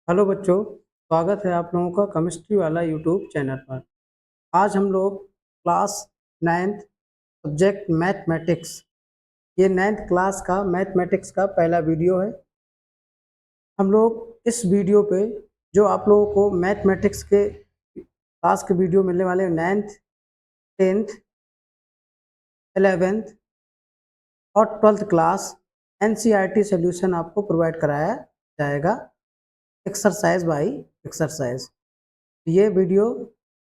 Hello बच्चों, स्वागत है आप लोगों का केमिस्ट्री वाला यूट्यूब चैनल पर। आज हम लोग क्लास 9th सब्जेक्ट मैथमेटिक्स, ये 9th क्लास का मैथमेटिक्स का पहला वीडियो है। हम लोग इस वीडियो पे जो आप लोगों को मैथमेटिक्स के क्लास के वीडियो मिलने वाले हैं 9th, 10th, 11th और 12th क्लास एनसीईआरटी सॉल्यूशन आपको प्रोवाइड कराया जाएगा एक्सरसाइज बाय एक्सरसाइज। ये वीडियो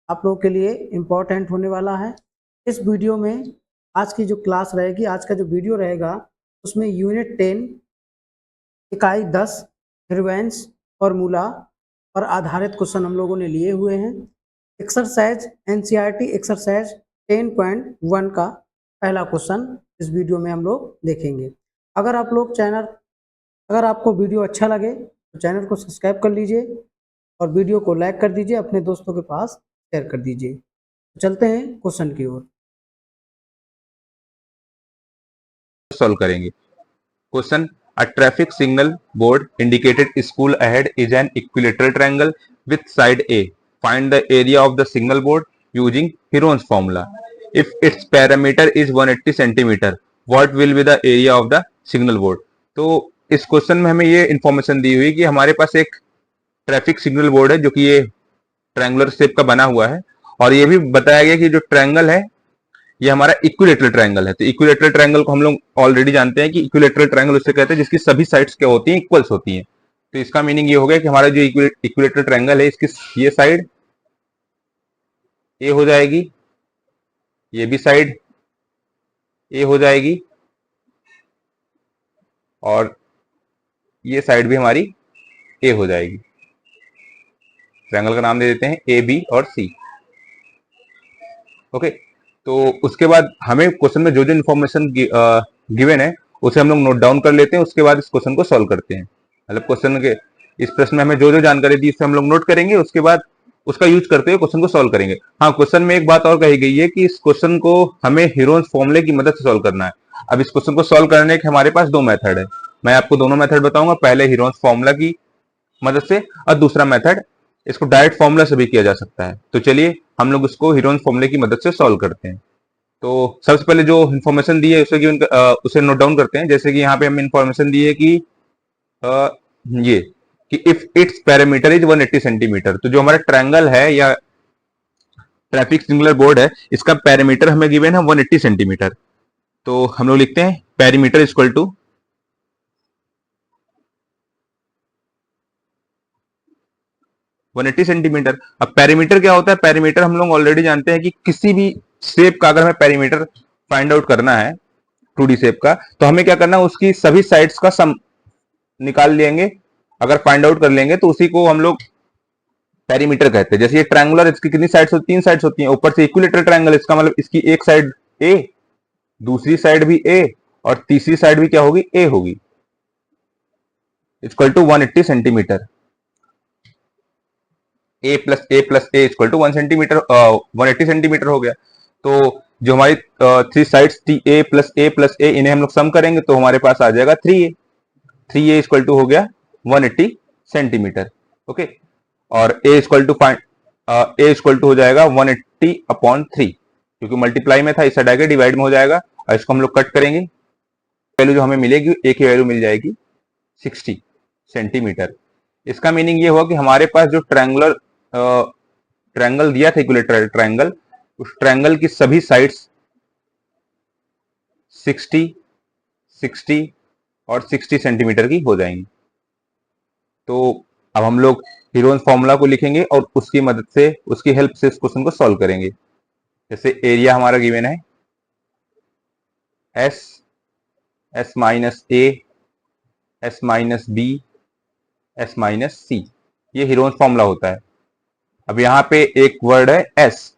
आप लोगों के लिए इम्पोर्टेंट होने वाला है। इस वीडियो में आज की जो क्लास रहेगी, आज का जो वीडियो रहेगा, उसमें यूनिट 10 इकाई 10 फ्रीक्वेंस फॉर्मूला पर आधारित क्वेश्चन हम लोगों ने लिए हुए हैं। एक्सरसाइज एनसीईआरटी एक्सरसाइज 10.1 का पहला क्वेश्चन इस वीडियो में हम लोग देखेंगे। अगर आपको वीडियो अच्छा लगे तो चैनल को सब्सक्राइब कर लीजिए और वीडियो को लाइक कर दीजिए, अपने दोस्तों के पास शेयर कर दीजिए। चलते हैं क्वेश्चन की ओर। सॉल्व करेंगे। Question, a traffic signal board indicated school ahead is an equilateral triangle with side A, find the area of the signal board using Heron's formula. If it's parameter is 180 centimetre, what will be the area of the signal board. तो इस question में हमें ये information दी हुई कि हमारे पास एक traffic signal board है जो कि ये ट्रायंगुलर शेप का बना हुआ है, और ये भी बताया गया कि जो ट्रायंगल है ये हमारा इक्विलेटरल ट्रायंगल है। तो इक्विलेटरल ट्रायंगल को हम लोग ऑलरेडी जानते हैं कि इक्विलेटरल ट्रायंगल उससे कहते हैं जिसकी सभी साइड्स क्या होती हैं, इक्वल्स होती हैं। तो इसका मीनिंग ये हो गया कि हमारा जो इक्विलेटरल ट्रायंगल है इसकी ये साइड ए हो जाएगी, ये भी साइड ए हो जाएगी, और ये साइड भी हमारी ए हो जाएगी। ट्रायंगल का नाम दे देते हैं ए बी और सी। ओके, तो उसके बाद हमें क्वेश्चन में जो जो इन्फॉर्मेशन गिवन है उसे हम लोग नोट डाउन कर लेते हैं, उसके बाद इस क्वेश्चन को सॉल्व करते हैं। मतलब क्वेश्चन के इस प्रश्न में हमें जो जो जानकारी दी इसे हम लोग नोट करेंगे, उसके बाद उसका यूज करते हुए क्वेश्चन को सॉल्व करेंगे। हाँ, क्वेश्चन में एक बात और कही गई है कि इस क्वेश्चन को हमें हीरोन्स फॉर्मूले की मदद से सॉल्व करना है। अब इस क्वेश्चन को सॉल्व करने के हमारे पास दो मेथड है। मैं आपको दोनों मेथड बताऊंगा, पहले हीरोन्स फॉर्मूला की मदद से और दूसरा मेथड इसको डायरेक्ट फॉर्मूला से भी किया जा सकता है। तो चलिए हम लोग इसको हीरोन्स फॉर्मूले की मदद से सॉल्व करते हैं। तो सबसे पहले जो इन्फॉर्मेशन दी है उसे नोट डाउन करते हैं। जैसे कि यहाँ पे हमें इन्फॉर्मेशन दी है कि अ, ये कि if it's parameter is 180 centimetre, तो जो हमारा ट्रायंगल है या ट्रैफिक सिग्नल बोर्ड है इसका पैरामीटर हमें गिवन है 180 सेंटीमीटर। तो हम लोग लिखते हैं पैरीमीटर इक्वल टू 180 सेंटीमीटर। अब पैरीमीटर क्या होता है? पैरीमीटर हम लोग ऑलरेडी जानते हैं कि किसी भी शेप का अगर हमें पैरीमीटर फाइंड आउट करना है 2D शेप का, तो हमें क्या करना है, उसकी सभी साइड्स का सम निकाल लेंगे। अगर फाइंड आउट कर लेंगे तो उसी को हम लोग पेरीमीटर कहते हैं। जैसे ये ट्रायंगुलर, इसकी कितनी साइड्स होती हैं? 3 साइड्स होती हैं। ऊपर से इक्विलेटरल ट्रायंगल, इसका मतलब इसकी एक साइड ए, दूसरी साइड भी ए, और तीसरी साइड भी क्या होगी? ए होगी। Equal to 180 centimetre. A plus a equal to 1 centimetre, 180 centimetre हो गया। तो जो हमारी थ्री साइड्स थी ए प्लस ए, इन्हें हम लोग सम करेंगे तो हमारे पास आ जाएगा 3a। 3a इक्वल टू हो गया 180 सेंटीमीटर। ओके, और a equal to a equal to हो जाएगा 180 अपॉन 3, क्योंकि मल्टीप्लाई में था, इस साइड आगे डिवाइड में हो जाएगा, और इसको हम लोग कट करेंगे। वैल्यू जो हमें मिलेगी, ए की वैल्यू मिल जाएगी 60 सेंटीमीटर। इसका मीनिंग ये हुआ कि हमारे पास जो ट्रायंगल दिया था इक्विलेटरल ट्रायंगल, उस ट्रायंगल की सभी साइड्स 60, 60 और 60 सेंटीमीटर की हो जाएंगी। तो अब हम लोग हीरोन्स फॉर्मूला को लिखेंगे और उसकी मदद से, उसकी हेल्प से इस क्वेश्चन को सॉल्व करेंगे। जैसे एरिया हमारा गिवन है S, S minus A, S minus B, S minus C, ये हीरोन्स फॉर्मूला होता है। अब यहाँ पे एक वर्ड है एस।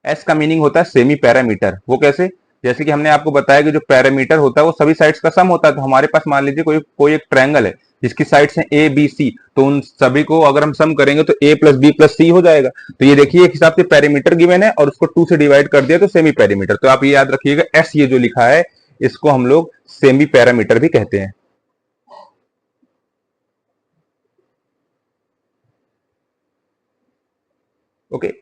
एस का मीनिंग होता है सेमी पैरामीटर। वो कैसे? जैसे कि हमने आपको बताया कि जो पैरामीटर होता है वो सभी साइड्स का सम होता है। तो हमारे पास मान लीजिए कोई एक ट्रायंगल है जिसकी साइड्स हैं ए बी सी, तो उन सभी को अगर हम सम करेंगे तो ए प्लस बी प्लस सी हो जाएगा। तो ये देखिए एक हिसाब से पैरामीटर गिवन है और उसको 2 से डिवाइड कर दिया तो सेमी पैरामीटर। तो आप ये याद रखिएगा, एस ये जो लिखा है इसको हम लोग सेमी पैरामीटर भी कहते हैं। ओके,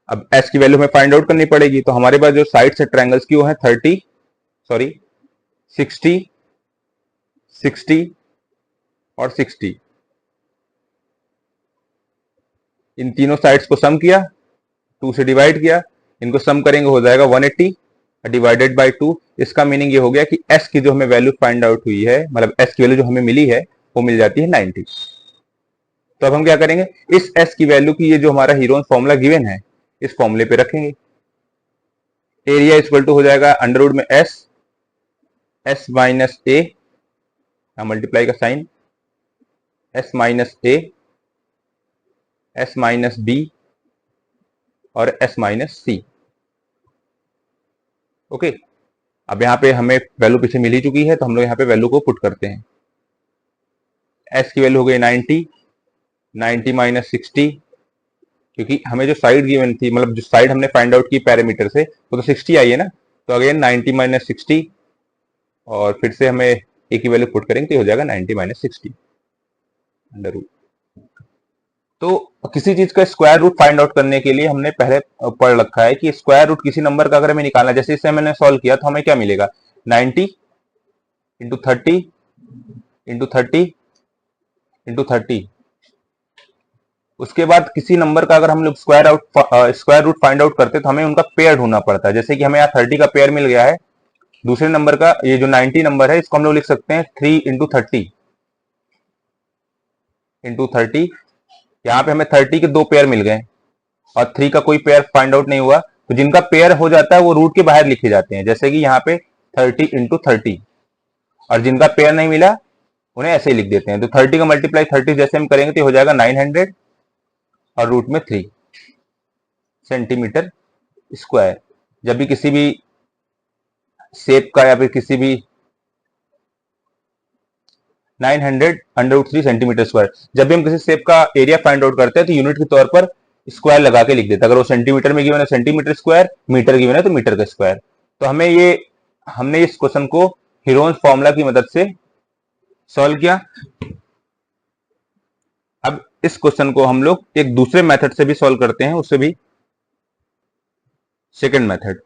अब एस की वैल्यू हमें फाइंड आउट करनी पड़ेगी। तो हमारे पास जो साइड्स है ट्रायंगल्स की वो है 60, 60 और 60। इन तीनों साइड्स को सम किया, 2 से डिवाइड किया, इनको सम करेंगे हो जाएगा 180 डिवाइडेड बाय 2। इसका मीनिंग ये हो गया कि एस की जो हमें वैल्यू फाइंड आउट हुई है, मतलब एस की वैल्यू जो हमें मिली है वो मिल जाती है 90। तो अब हम क्या करेंगे, इस एस की वैल्यू की ये जो हमारा हीरोन फॉर्मूला गिवन है इस फॉर्मूले पे रखेंगे। एरिया इक्वल टू हो जाएगा अंडर रूट में एस, एस माइनस ए, मल्टीप्लाई का sign, S minus A, S minus B और एस माइनस सी। ओके, अब यहाँ पे हमें वैल्यू पीछे मिल ही चुकी है तो हम लोग यहाँ पे वैल्यू को पुट करते हैं। एस की वैल्यू हो गई 90, 90 माइनस 60, क्योंकि हमें जो साइड गिवन थी, मतलब जो साइड हमने फाइंड आउट की पैरामीटर से वो तो 60 आई है ना, तो अगेन 90 माइनस 60 और फिर से हमें ए की वैल्यू पुट करेंगे तो हो जाएगा 90 माइनस 60 अंडर रूट। तो किसी चीज का स्क्वायर रूट फाइंड आउट करने के लिए हमने पहले पढ़ रखा है कि स्क्वायर रूट किसी नंबर का अगर हमें निकालना है, जैसे इससे मैंने सॉल्व किया तो हमें क्या मिलेगा, 90 इंटू 30 इंटू 30 इंटू 30। उसके बाद किसी नंबर का अगर हम लोग स्क्वायर रूट फाइंड आउट करते तो हमें उनका पेयर ढूंढना पड़ता है। जैसे कि हमें यहाँ 30 का पेयर मिल गया है, दूसरे नंबर का ये जो 90 नंबर है इसको हम लोग लिख सकते हैं 3 इंटू 30 इंटू 30। यहाँ पे हमें 30 के 2 पेयर मिल गए और 3 का कोई पेयर फाइंड आउट नहीं हुआ, तो जिनका पेयर हो जाता है वो रूट के बाहर लिखे जाते हैं, जैसे कि यहाँ पे 30 इंटू 30। और जिनका पेयर नहीं मिला उन्हें ऐसे ही लिख देते हैं। तो 30 का मल्टीप्लाई 30 जैसे हम करेंगे तो हो जाएगा 900 और रूट में 3 सेंटीमीटर स्क्वायर। जब भी किसी भी शेप का या फिर किसी भी 900 अंडर रूट 3 सेंटीमीटर स्क्वायर, जब भी हम किसी शेप का एरिया फाइंड आउट करते हैं तो यूनिट के तौर पर स्क्वायर लगा के लिख देता है। अगर वो सेंटीमीटर में गिवन है सेंटीमीटर स्क्वायर, मीटर गिवन है तो मीटर का स्क्वायर। तो हमने इस क्वेश्चन को हीरोन्स फॉर्मूला की मदद से सॉल्व किया। अब इस क्वेश्चन को हम लोग एक दूसरे मेथड से भी सॉल्व करते हैं, उससे भी सेकंड मेथड।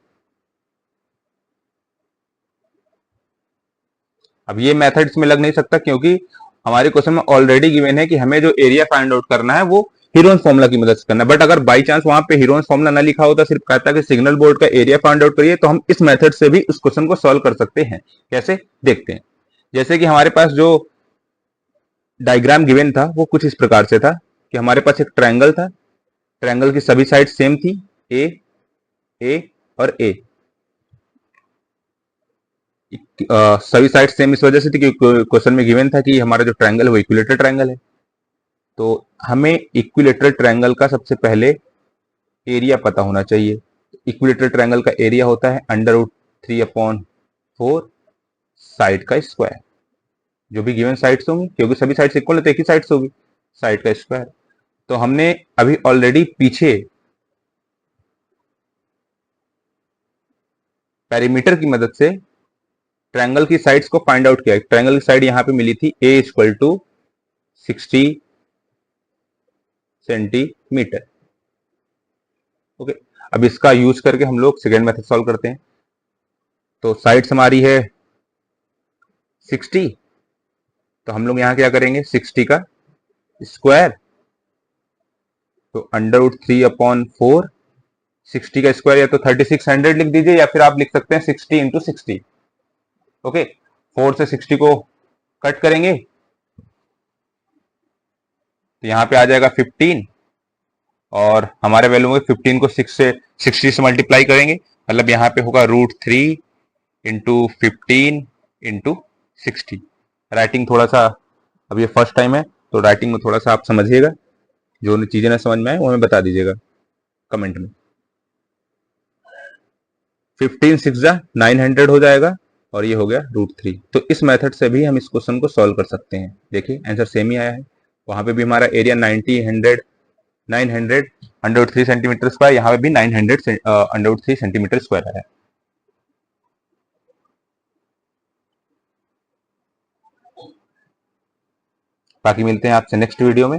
अब ये मेथड इसमें लग नहीं सकता क्योंकि हमारे क्वेश्चन में ऑलरेडी गिवन है कि हमें जो एरिया फाइंड आउट करना है वो हीरोन्स फॉर्मूला की मदद से करना है। बट अगर बाई चांस वहां पे हीरोन्स फॉर्मूला ना लिखा होता, सिर्फ कहता कि सिग्नल बोर्ड का एरिया फाइंड आउट करिए, तो हम इस मेथड से भी उस क्वेश्चन को सॉल्व कर सकते हैं। कैसे, देखते हैं। जैसे कि हमारे पास जो डायग्राम गिवन था वो कुछ इस प्रकार से था कि हमारे पास एक ट्रायंगल था, ट्रायंगल की सभी साइड सेम थी, ए और ए। सभी साइड सेम इस वजह से थी कि क्वेश्चन में गिवन था कि हमारा जो ट्रायंगल है वो इक्विलेटरल ट्रायंगल है। तो हमें इक्विलेटरल ट्रायंगल का सबसे पहले एरिया पता होना चाहिए। इक्विलेटरल ट्रायंगल का एरिया होता है अंडर रूट 3/4 साइड का स्क्वायर, जो भी गिवन साइड्स होंगी, क्योंकि सभी साइड्स इक्वल है तो एक ही साइड्स होगी, साइड का स्क्वायर। तो हमने अभी ऑलरेडी पीछे पेरीमीटर की मदद से ट्रायंगल की साइड्स को फाइंड आउट किया। ट्रायंगल की साइड यहां पे मिली थी a equal to 60 centimetre. Okay, अब इसका यूज करके हम लोग सेकेंड मेथड सॉल्व करते हैं। तो साइड्स हमारी है 60, तो हम लोग यहां क्या करेंगे, 60 का स्क्वायर, तो अंडर रूट 3/4, 60 का स्क्वायर या तो 3600 लिख दीजिए या फिर आप लिख सकते हैं 60 इंटू 60। ओके, 4 से 60 को कट करेंगे तो यहाँ पे आ जाएगा 15 और हमारे वैल्यू में 15 को 60 से मल्टीप्लाई करेंगे, मतलब यहाँ पे होगा √3 इंटू 15 इंटू 60। राइटिंग थोड़ा सा, अब ये फर्स्ट टाइम है तो राइटिंग में थोड़ा सा आप समझिएगा, जो चीजें ना समझ में आए वो हमें बता दीजिएगा कमेंट में। 15 6 900 हो जाएगा और ये हो गया √3। तो इस मेथड से भी हम इस क्वेश्चन को सॉल्व कर सकते हैं। देखिए आंसर सेम ही आया है, वहां पे भी हमारा एरिया 900 अंडर 3 सेंटीमीटर स्क्वायर, यहाँ पे भी 900 अंडर 3 सेंटीमीटर स्क्वायर आया है। बाकी मिलते हैं आपसे नेक्स्ट वीडियो में।